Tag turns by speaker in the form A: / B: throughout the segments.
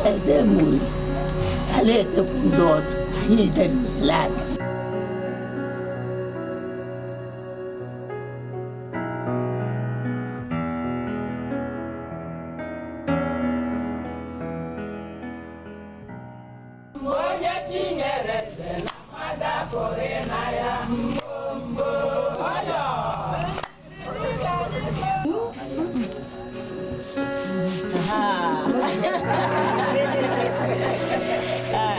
A: Ez muy. Alete kudot. Hiden lag.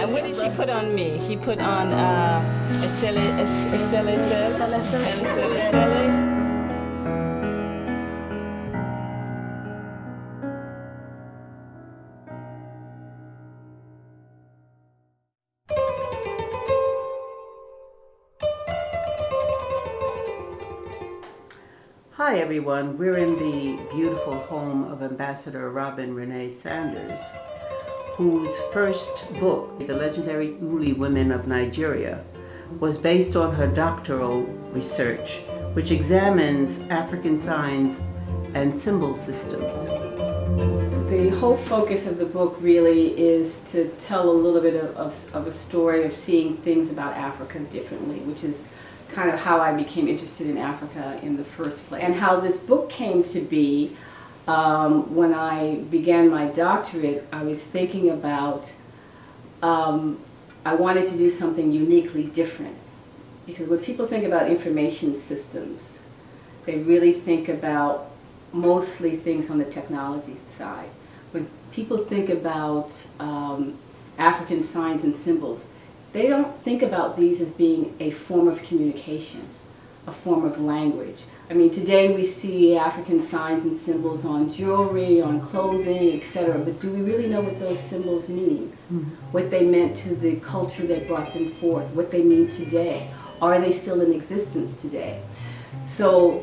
B: What did she put on me? She put on a silly.
C: Hi everyone, we're in the beautiful home of Ambassador Robin Renee Sanders, whose first book, The Legendary Uli Women of Nigeria, was based on her doctoral research, which examines African signs and symbol systems.
D: The whole focus of the book really is to tell a little bit of a story of seeing things about Africa differently, which is kind of how I became interested in Africa in the first place. And how this book came to be, when I began my doctorate, I was thinking about, I wanted to do something uniquely different. Because when people think about information systems, they really think about mostly things on the technology side. When people think about African signs and symbols, they don't think about these as being a form of communication, a form of language. I mean, today we see African signs and symbols on jewelry, on clothing, etc. But do we really know what those symbols mean? What they meant to the culture that brought them forth? What they mean today? Are they still in existence today? So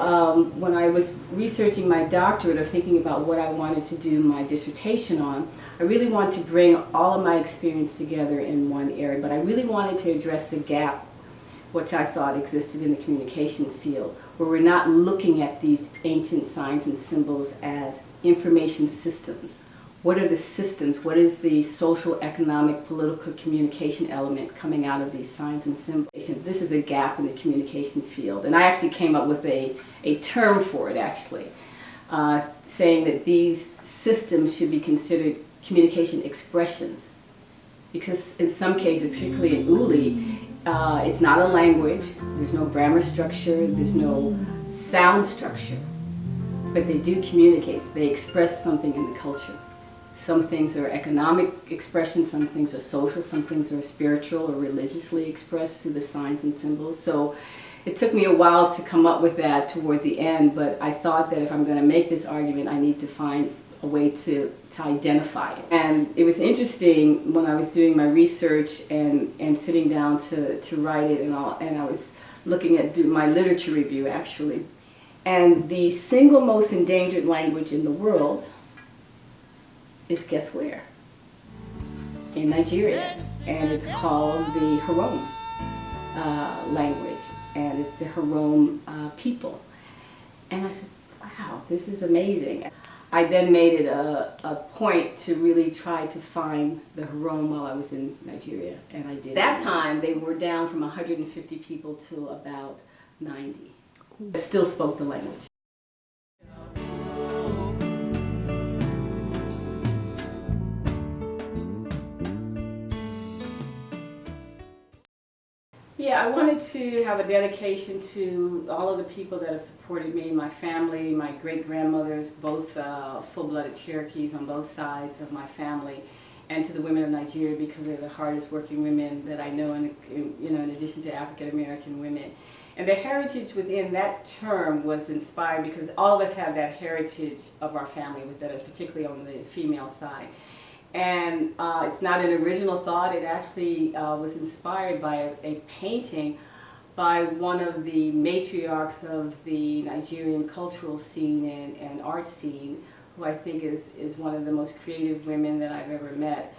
D: when I was researching my doctorate or thinking about what I wanted to do my dissertation on, I really wanted to bring all of my experience together in one area, but I really wanted to address the gap which I thought existed in the communication field, where we're not looking at these ancient signs and symbols as information systems. What are the systems? What is the social, economic, political communication element coming out of these signs and symbols? This is a gap in the communication field. And I actually came up with a term for it, actually, saying that these systems should be considered communication expressions. Because in some cases, particularly in Uli, it's not a language, there's no grammar structure, there's no sound structure, but they do communicate, they express something in the culture. Some things are economic expressions, some things are social, some things are spiritual or religiously expressed through the signs and symbols. So it took me a while to come up with that toward the end, but I thought that if I'm going to make this argument, I need to find a way to identify it. And it was interesting when I was doing my research and sitting down to write it and I was looking at my literature review actually. And the single most endangered language in the world is, guess where? In Nigeria. And it's called the Harom language, and it's the Harom people. And I said, wow, this is amazing. I then made it a point to really try to find the Harom while I was in Nigeria, and I did. At that time, they were down from 150 people to about 90, but still spoke the language. Yeah, I wanted to have a dedication to all of the people that have supported me, my family, my great-grandmothers, both full-blooded Cherokees on both sides of my family, and to the women of Nigeria, because they're the hardest working women that I know, in addition to African-American women. And the heritage within that term was inspired because all of us have that heritage of our family, particularly on the female side. And it's not an original thought. It actually was inspired by a painting by one of the matriarchs of the Nigerian cultural scene and art scene, who I think is one of the most creative women that I've ever met.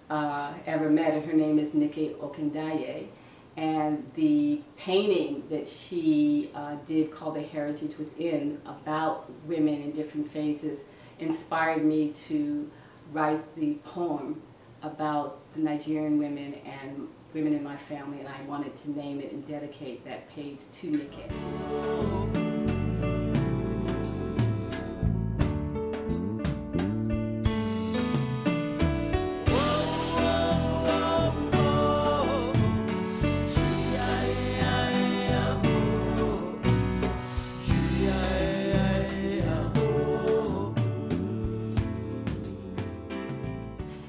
D: And her name is Nike Okendaye. And the painting that she did, called The Heritage Within, about women in different phases, inspired me to write the poem about the Nigerian women and women in my family, and I wanted to name it and dedicate that page to Nike.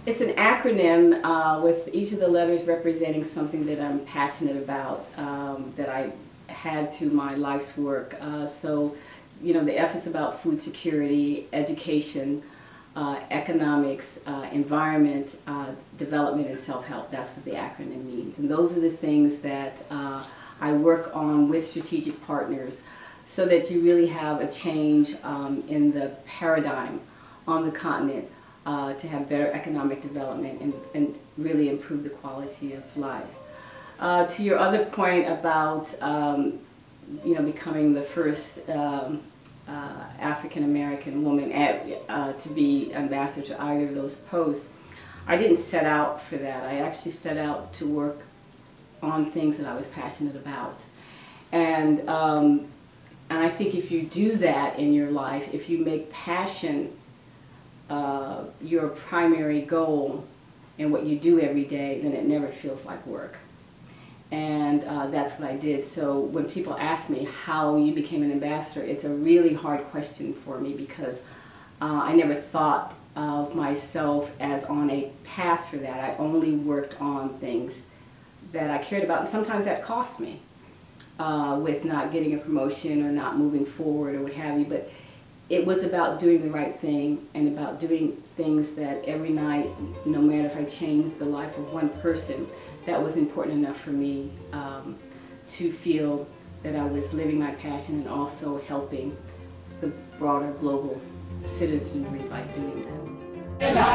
D: It's an acronym with each of the letters representing something that I'm passionate about, that I had through my life's work. So, you know, the F is about food security, education, economics, environment, development, and self-help. That's what the acronym means. And those are the things that I work on with strategic partners so that you really have a change in the paradigm on the continent. To have better economic development and really improve the quality of life. To your other point about becoming the first African American woman to be ambassador to either of those posts, I didn't set out for that. I actually set out to work on things that I was passionate about, and I think if you do that in your life, if you make passion your primary goal in what you do every day, then it never feels like work. And that's what I did. So when people ask me how you became an ambassador, it's a really hard question for me because I never thought of myself as on a path for that. I only worked on things that I cared about, and sometimes that cost me with not getting a promotion or not moving forward or what have you. But it was about doing the right thing and about doing things that every night, no matter if I changed the life of one person, that was important enough for me to feel that I was living my passion and also helping the broader global citizenry by doing that.